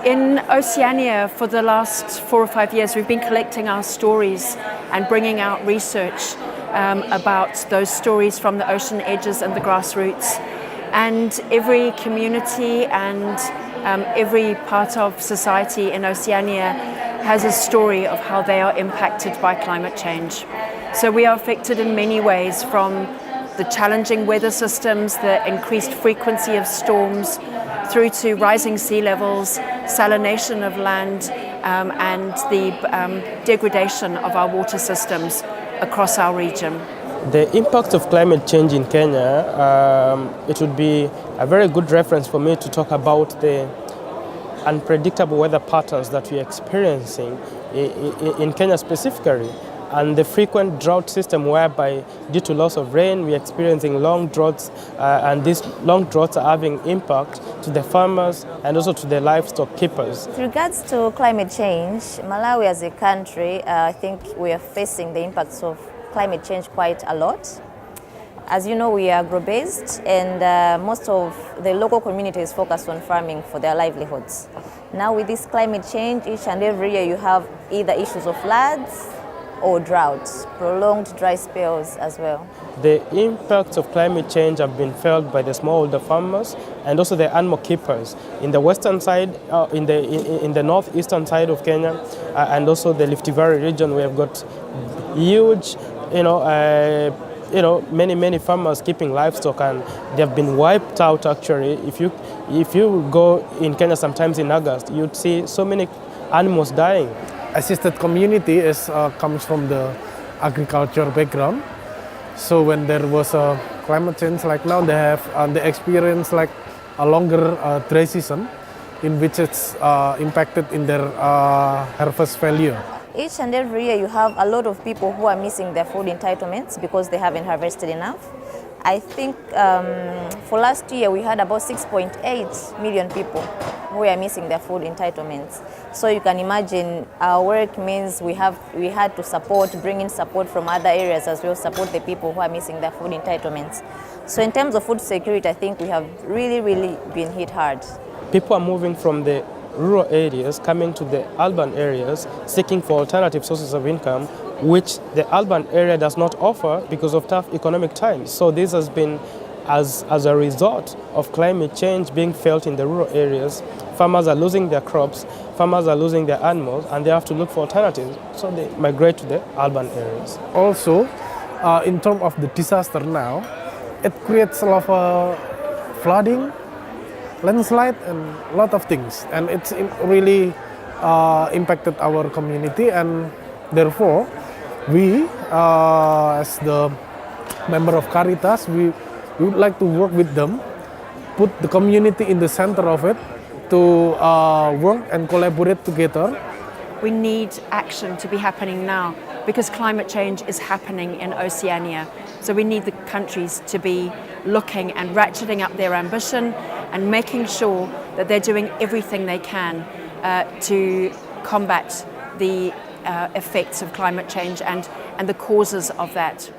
In Ozeania, for the last 4 or 5 years, we've been collecting our stories and bringing out research about those stories from the ocean edges and the grassroots. And every community and every part of society in Ozeania has a story of how they are impacted by climate change. So we are affected in many ways, from the challenging weather systems, the increased frequency of storms, through to rising sea levels, salination of land, and the degradation of our water systems across our region. The impact of climate change in Kenya, it would be a very good reference for me to talk about the unpredictable weather patterns that we're experiencing in Kenya specifically, and the frequent drought system whereby, due to loss of rain, we're experiencing long droughts, and these long droughts are having impact to the farmers and also to the livestock keepers. With regards to climate change, Malawi as a country, I think we are facing the impacts of climate change quite a lot. As you know, we are agro-based, and most of the local communities focus on farming for their livelihoods. Now with this climate change, each and every year you have either issues of floods or droughts, prolonged dry spells as well. The impacts of climate change have been felt by the smallholder farmers and also the animal keepers in the western side, in the northeastern side of Kenya, and also the Rift Valley region. We have got huge, many farmers keeping livestock, and they have been wiped out. Actually, if you go in Kenya sometimes in August, you'd see so many animals dying. Assisted community comes from the agriculture background. So when there was a climate change like now, they experience like a longer dry season, in which it's impacted in their harvest failure. Each and every year you have a lot of people who are missing their food entitlements because they haven't harvested enough. I think for last year we had about 6.8 million people who are missing their food entitlements. So you can imagine our work means we had to bring in support from other areas as well, support the people who are missing their food entitlements. So in terms of food security, I think we have really been hit hard. People are moving from the rural areas, coming to the urban areas, seeking for alternative sources of income, which the urban area does not offer because of tough economic times. So this has been as a result of climate change being felt in the rural areas. Farmers are losing their crops, farmers are losing their animals, and they have to look for alternatives. So they migrate to the urban areas. Also, in terms of the disaster now, it creates a lot of flooding, landslide, and a lot of things, and it's really impacted our community, and therefore we as the member of Caritas, we would like to work with them, put the community in the center of it, to work and collaborate together. We need action to be happening now because climate change is happening in Oceania. So we need the countries to be looking and ratcheting up their ambition and making sure that they're doing everything they can to combat the effects of climate change and the causes of that.